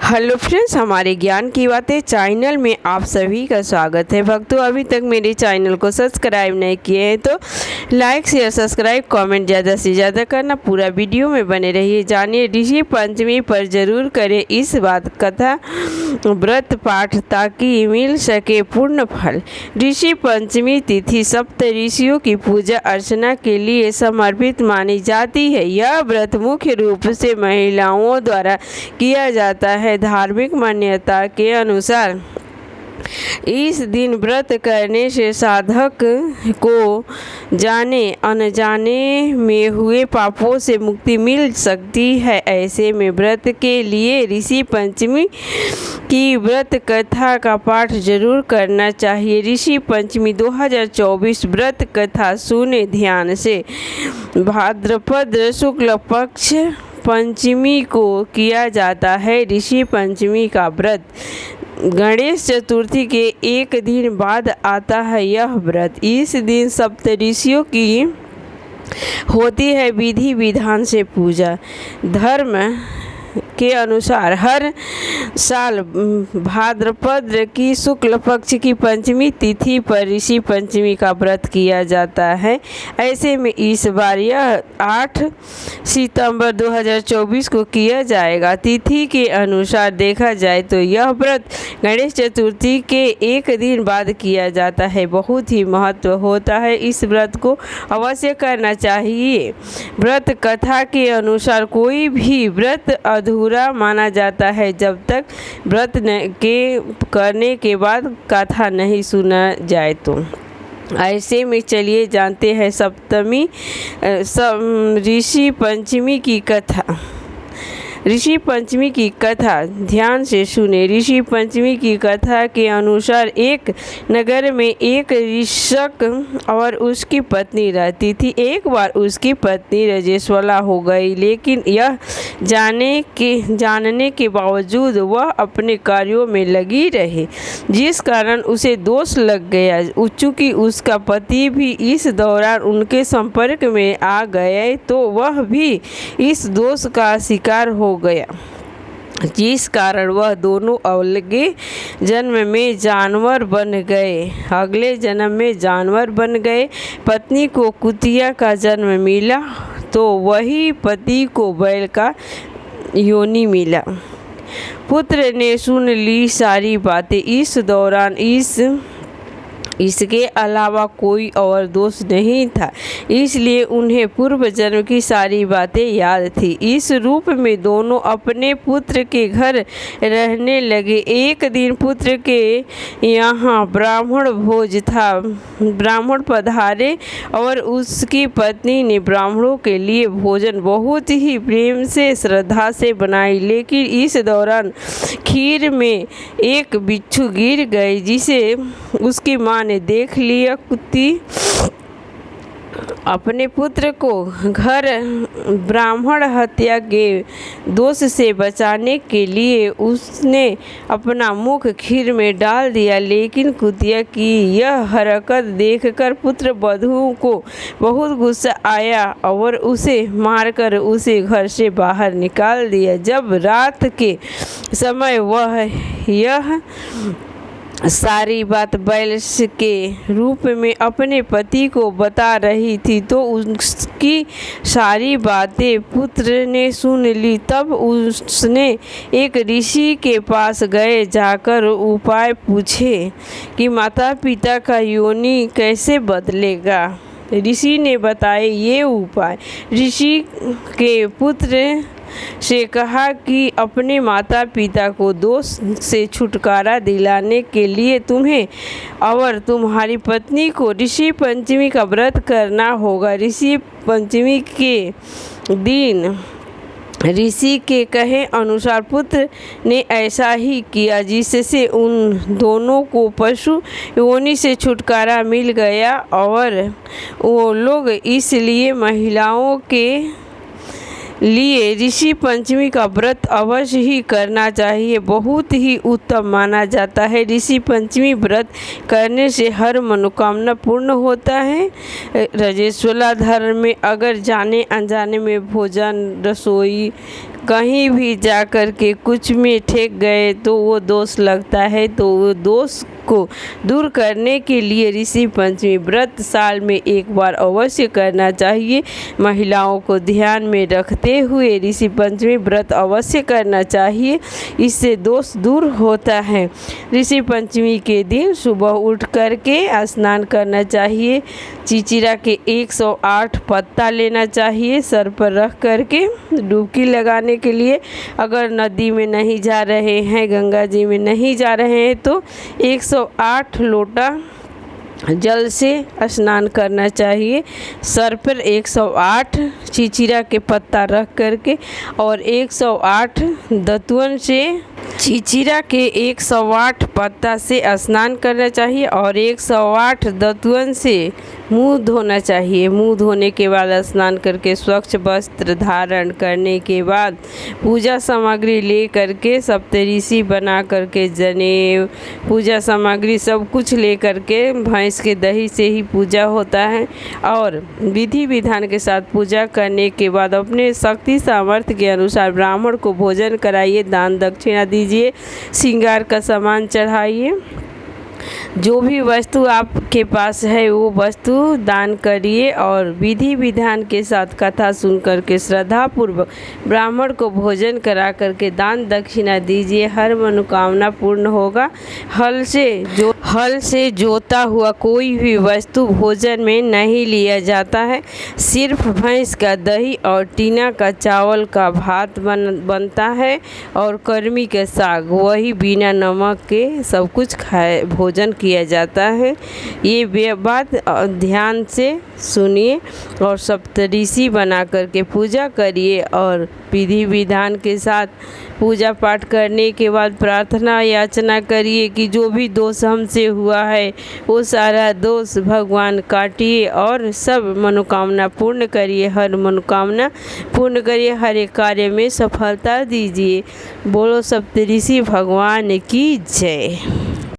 Hello friends, हमारे ज्ञान की बातें चैनल में आप सभी का स्वागत है। भक्तों, अभी तक मेरे चैनल को सब्सक्राइब नहीं किए हैं तो लाइक शेयर सब्सक्राइब कमेंट ज़्यादा से ज़्यादा करना। पूरा वीडियो में बने रहिए। जानिए ऋषि पंचमी पर जरूर करें इस बात कथा व्रत पाठ ताकि मिल सके पूर्ण फल। ऋषि पंचमी तिथि सप्त ऋषियों की पूजा अर्चना के लिए समर्पित मानी जाती है। यह व्रत मुख्य रूप से महिलाओं द्वारा किया जाता है। धार्मिक मान्यता के अनुसार इस दिन व्रत करने से साधक को जाने अनजाने में हुए पापों से मुक्ति मिल सकती है। ऐसे में व्रत के लिए ऋषि पंचमी की व्रत कथा का पाठ जरूर करना चाहिए। ऋषि पंचमी 2024 व्रत कथा सुने ध्यान से। भाद्रपद शुक्ल पक्ष पंचमी को किया जाता है ऋषि पंचमी का व्रत। गणेश चतुर्थी के एक दिन बाद आता है यह व्रत। इस दिन सप्त ऋषियों की होती है विधि विधान से पूजा। धर्म के अनुसार हर साल भाद्रपद की शुक्ल पक्ष की पंचमी तिथि पर ऋषि पंचमी का व्रत किया जाता है। ऐसे में इस बार यह 8 सितंबर 2024 को किया जाएगा। तिथि के अनुसार देखा जाए तो यह व्रत गणेश चतुर्थी के एक दिन बाद किया जाता है। बहुत ही महत्व होता है, इस व्रत को अवश्य करना चाहिए। व्रत कथा के अनुसार कोई भी व्रत अधूरा माना जाता है जब तक व्रत के करने के बाद कथा नहीं सुना जाए तो। ऐसे में चलिए जानते हैं ऋषि पंचमी की कथा। ऋषि पंचमी की कथा ध्यान से सुने। ऋषि पंचमी की कथा के अनुसार एक नगर में एक ऋषक और उसकी पत्नी रहती थी। एक बार उसकी पत्नी रजस्वला हो गई, लेकिन यह जानने के बावजूद वह अपने कार्यों में लगी रही, जिस कारण उसे दोष लग गया। चूँकि उसका पति भी इस दौरान उनके संपर्क में आ गए तो वह भी इस दोष का शिकार हो गया, जिस कारण वह दोनों अगले जन्म में जानवर बन गए। पत्नी को कुतिया का जन्म मिला तो वही पति को बैल का योनि मिला। पुत्र ने सुन ली सारी बातें। इस दौरान इसके अलावा कोई और दोष नहीं था, इसलिए उन्हें पूर्व जन्म की सारी बातें याद थी। इस रूप में दोनों अपने पुत्र के घर रहने लगे। एक दिन पुत्र के यहाँ ब्राह्मण भोज था। ब्राह्मण पधारे और उसकी पत्नी ने ब्राह्मणों के लिए भोजन बहुत ही प्रेम से श्रद्धा से बनाई, लेकिन इस दौरान खीर में एक बिच्छू गिर गई, जिसे उसकी माँ ने देख लिया। कुत्ती अपने पुत्र को घर ब्राह्मण हत्या के दोष से बचाने के लिए उसने अपना मुख खीर में डाल दिया, लेकिन कुतिया की यह हरकत देखकर पुत्र वधू को बहुत गुस्सा आया और उसे मारकर उसे घर से बाहर निकाल दिया। जब रात के समय वह यह सारी बात बैल के रूप में अपने पति को बता रही थी तो उसकी सारी बातें पुत्र ने सुन ली। तब उसने एक ऋषि के पास गए, जाकर उपाय पूछे कि माता पिता का योनि कैसे बदलेगा। ऋषि ने बताए ये उपाय। ऋषि के पुत्र से कहा कि अपने माता पिता को दोष से छुटकारा दिलाने के लिए तुम्हें और तुम्हारी पत्नी को ऋषि पंचमी का व्रत करना होगा। ऋषि पंचमी के दिन ऋषि के कहे अनुसार पुत्र ने ऐसा ही किया, जिससे उन दोनों को पशु योनि से छुटकारा मिल गया और वो लोग इसलिए महिलाओं के लिए ऋषि पंचमी का व्रत अवश्य ही करना चाहिए। बहुत ही उत्तम माना जाता है। ऋषि पंचमी व्रत करने से हर मनोकामना पूर्ण होता है। रजस्वला धर्म में अगर जाने अनजाने में भोजन रसोई कहीं भी जाकर के कुछ में ठेक गए तो वो दोष लगता है, तो वो दोष को दूर करने के लिए ऋषि पंचमी व्रत साल में एक बार अवश्य करना चाहिए। महिलाओं को ध्यान में रखते हुए ऋषि पंचमी व्रत अवश्य करना चाहिए, इससे दोष दूर होता है। ऋषि पंचमी के दिन सुबह उठ करके स्नान करना चाहिए। चिचिरा के 108 पत्ता लेना चाहिए सर पर रख करके डुबकी लगाने के लिए। अगर नदी में नहीं जा रहे हैं, गंगा जी में नहीं जा रहे हैं तो 108 लोटा जल से स्नान करना चाहिए। सर पर 108 चिचिरा के पत्ता रख करके और 108 दतुअन से चिचिरा के 108 पत्ता से स्नान करना चाहिए और 108 दतुअन से मुंह धोना चाहिए। मुंह धोने के बाद स्नान करके स्वच्छ वस्त्र धारण करने के बाद पूजा सामग्री ले करके सप्तऋषि बना करके जनेऊ पूजा सामग्री सब कुछ ले करके भैंस के दही से ही पूजा होता है। और विधि विधान के साथ पूजा करने के बाद अपने शक्ति सामर्थ्य के अनुसार ब्राह्मण को भोजन कराइए, दान दक्षिणा दीजिए, श्रृंगार का सामान चढ़ाइए। जो भी वस्तु आपके पास है वो वस्तु दान करिए और विधि विधान के साथ कथा सुन करके श्रद्धापूर्वक ब्राह्मण को भोजन करा करके दान दक्षिणा दीजिए। हर मनोकामना पूर्ण होगा। हल से जोता हुआ कोई भी वस्तु भोजन में नहीं लिया जाता है। सिर्फ भैंस का दही और टीना का चावल का भात बनता है और कर्मी के साग, वही बिना नमक के सब कुछ भोजन किया जाता है। ये बात ध्यान से सुनिए और सप्तऋषि बना करके पूजा करिए और विधि विधान के साथ पूजा पाठ करने के बाद प्रार्थना याचना करिए कि जो भी दोष हमसे हुआ है वो सारा दोष भगवान काटिए और सब मनोकामना पूर्ण करिए। हर मनोकामना पूर्ण करिए, हर एक कार्य में सफलता दीजिए। बोलो सप्तऋषि भगवान की जय।